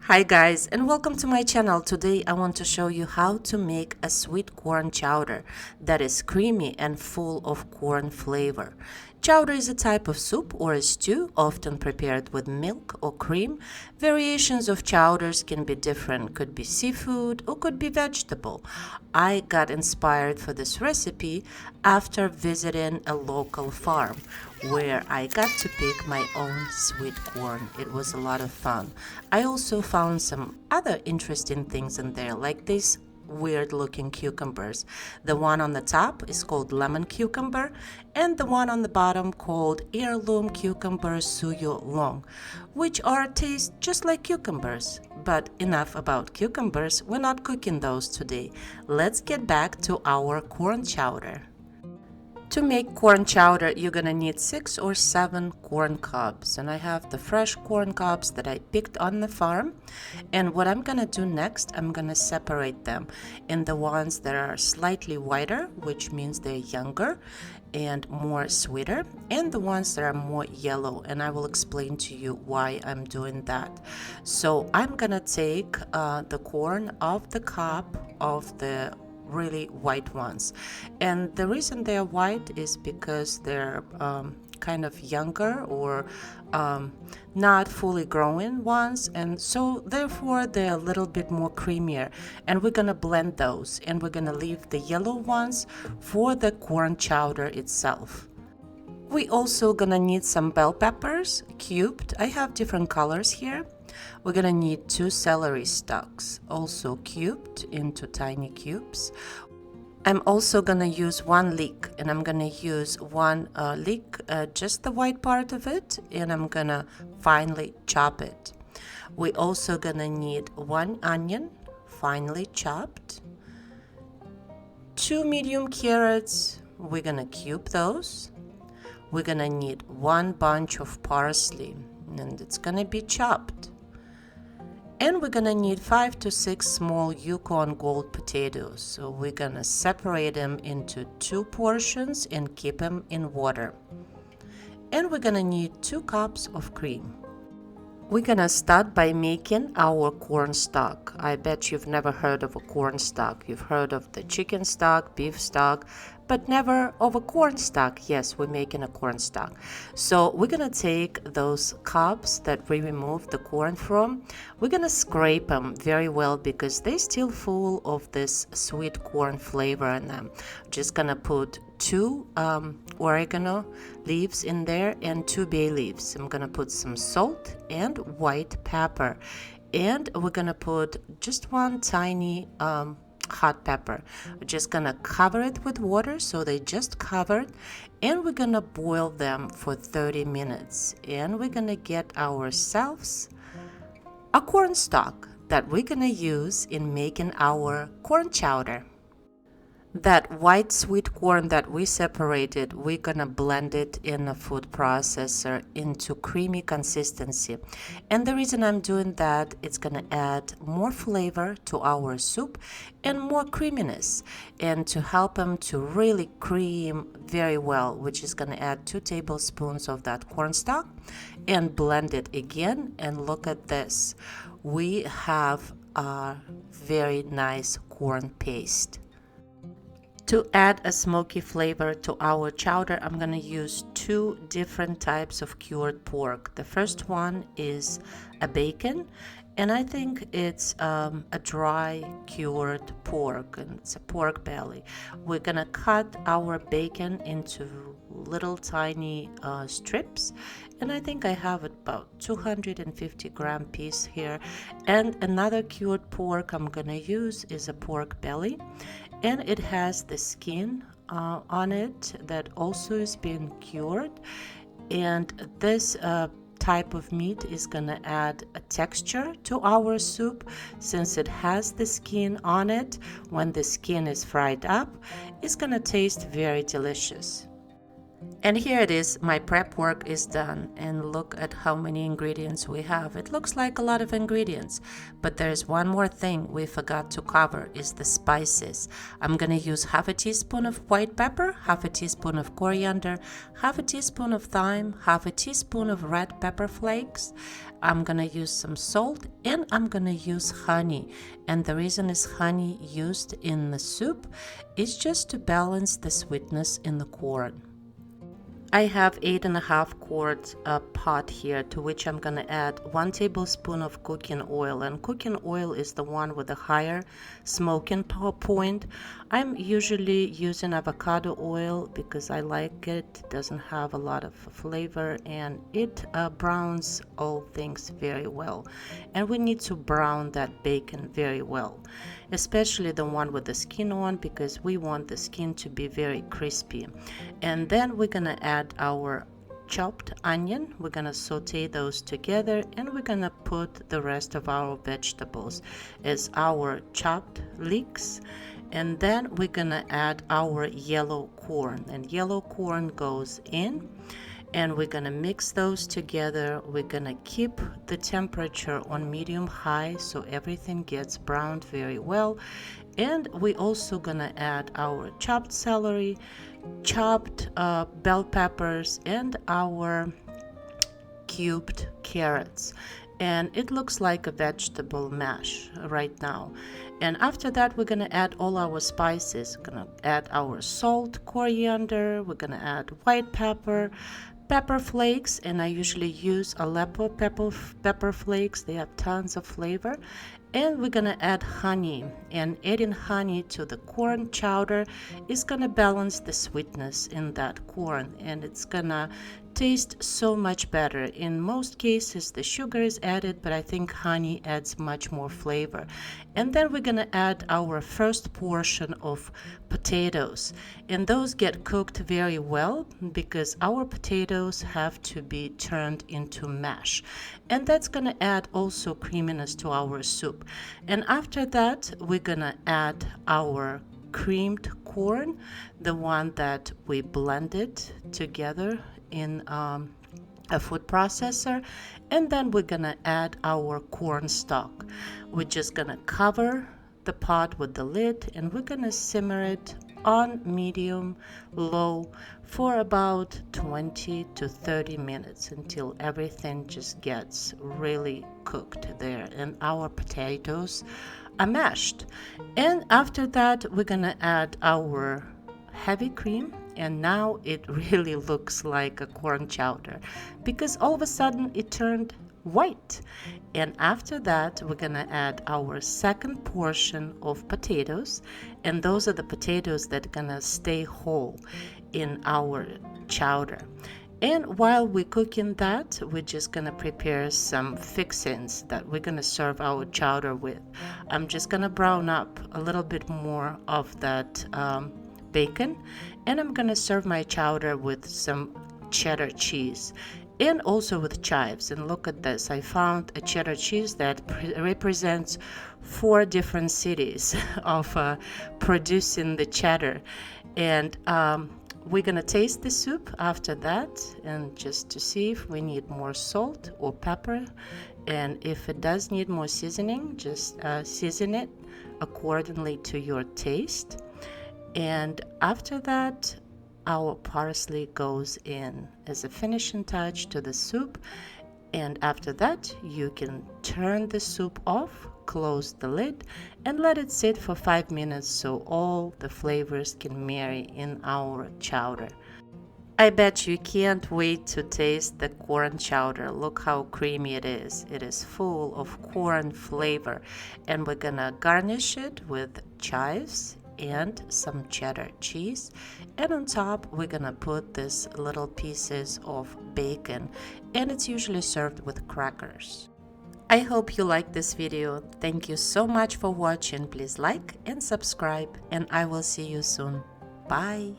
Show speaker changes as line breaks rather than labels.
Hi guys, and welcome to my channel. Today I want to show you how to make a sweet corn chowder that is creamy and full of corn flavor. Chowder is a type of soup or a stew often prepared with milk or cream. Variations of chowders can be different, could be seafood or could be vegetable. I got inspired for this recipe after visiting a local farm where I got to pick my own sweet corn. It was a lot of fun. I also found some other interesting things in there, like these weird looking cucumbers. The one on the top is called lemon cucumber, and the one on the bottom called heirloom cucumber suyo long, which are taste just like cucumbers. But enough about cucumbers, we're not cooking those today. Let's get back to our corn chowder. To make corn chowder, you're gonna need 6 or 7 corn cobs, and I have the fresh corn cobs that I picked on the farm. And what I'm gonna do next, I'm gonna separate them in the ones that are slightly whiter, which means they're younger and more sweeter, and the ones that are more yellow, and I will explain to you why I'm doing that. So I'm gonna take the corn off the cob of the really white ones, and the reason they're white is because they're kind of younger or not fully growing ones, and so therefore they're a little bit more creamier, and we're gonna blend those, and we're gonna leave the yellow ones for the corn chowder itself. We also gonna need some bell peppers cubed. I have different colors here. We're gonna need 2 celery stalks, also cubed into tiny cubes. I'm also gonna use 1 leek, and I'm gonna use 1 leek, just the white part of it, and I'm gonna finely chop it. We also gonna need 1 onion, finely chopped, 2 medium carrots, we're gonna cube those. We're gonna need 1 bunch of parsley, and it's gonna be chopped. And we're gonna need 5 to 6 small Yukon gold potatoes. So we're gonna separate them into 2 portions and keep them in water. And we're gonna need 2 cups of cream. We're gonna start by making our corn stock. I bet you've never heard of a corn stock. You've heard of the chicken stock, beef stock, but never of a corn stock. Yes, we're making a corn stock. So we're gonna take those cobs that we removed the corn from. We're gonna scrape them very well because they're still full of this sweet corn flavor in them. Just gonna put 2 oregano leaves in there and 2 bay leaves. I'm gonna put some salt and white pepper, and we're gonna put just 1 tiny hot pepper. We're just gonna cover it with water so they just covered, and we're gonna boil them for 30 minutes, and we're gonna get ourselves a corn stock that we're gonna use in making our corn chowder. That white sweet corn that we separated, we're gonna blend it in a food processor into creamy consistency. And the reason I'm doing that, it's gonna add more flavor to our soup and more creaminess, and to help them to really cream very well, which is gonna add 2 tablespoons of that cornstalk and blend it again. And look at this, we have a very nice corn paste. To add a smoky flavor to our chowder, I'm going to use 2 different types of cured pork. The first one is a bacon, and I think it's a dry cured pork, and it's a pork belly. We're going to cut our bacon into little tiny strips, and I think I have about 250 gram piece here. And another cured pork I'm going to use is a pork belly, and it has the skin on it that also is being cured. And this type of meat is gonna add a texture to our soup since it has the skin on it. When the skin is fried up, it's gonna taste very delicious. And here it is, my prep work is done, and look at how many ingredients we have. It looks like a lot of ingredients, but there's one more thing we forgot to cover, is the spices. I'm gonna use half a teaspoon of white pepper, half a teaspoon of coriander, half a teaspoon of thyme, half a teaspoon of red pepper flakes. I'm gonna use some salt, and I'm gonna use honey. And the reason is honey used in the soup is just to balance the sweetness in the corn. I have 8.5 quart pot here, to which I'm gonna add 1 tablespoon of cooking oil, and cooking oil is the one with the higher smoking point. I'm usually using avocado oil because I like it. It doesn't have a lot of flavor, and it browns all things very well. And we need to brown that bacon very well, especially the one with the skin on, because we want the skin to be very crispy. And then we're gonna add our chopped onion. We're gonna saute those together, and we're gonna put the rest of our vegetables as our chopped leeks. And then we're gonna add our yellow corn, and yellow corn goes in, and we're gonna mix those together. We're gonna keep the temperature on medium high so everything gets browned very well. And we also gonna add our chopped celery, chopped bell peppers, and our cubed carrots. And it looks like a vegetable mash right now. And after that, we're gonna add all our spices. We're gonna add our salt, coriander, we're gonna add white pepper, pepper flakes, and I usually use Aleppo pepper flakes. They have tons of flavor. And we're gonna add honey, and adding honey to the corn chowder is gonna balance the sweetness in that corn, and it's gonna taste so much better. In most cases the sugar is added, but I think honey adds much more flavor. And then we're gonna add our first portion of potatoes, and those get cooked very well because our potatoes have to be turned into mash, and that's gonna add also creaminess to our soup. And after that, we're gonna add our creamed corn, the one that we blended together in a food processor. And then we're gonna add our corn stalk. We're just gonna cover the pot with the lid, and we're gonna simmer it on medium low for about 20 to 30 minutes until everything just gets really cooked there and our potatoes are mashed. And after that, we're gonna add our heavy cream, and now it really looks like a corn chowder because all of a sudden it turned white. And after that, we're gonna add our second portion of potatoes, and those are the potatoes that are gonna stay whole in our chowder. And while we're cooking that, we're just gonna prepare some fixings that we're gonna serve our chowder with. I'm just gonna brown up a little bit more of that bacon, and I'm gonna serve my chowder with some cheddar cheese and also with chives. And look at this, I found a cheddar cheese that represents 4 different cities of producing the cheddar. And we're gonna taste the soup after that, and just to see if we need more salt or pepper, and if it does need more seasoning, just season it accordingly to your taste. And after that, our parsley goes in as a finishing touch to the soup. And after that, you can turn the soup off, close the lid, and let it sit for 5 minutes so all the flavors can marry in our chowder. I bet you can't wait to taste the corn chowder. Look how creamy it is. It is full of corn flavor. And we're gonna garnish it with chives and some cheddar cheese, and on top we're gonna put these little pieces of bacon, and it's usually served with crackers. I hope you like this video. Thank you so much for watching. Please like and subscribe, and I will see you soon. Bye.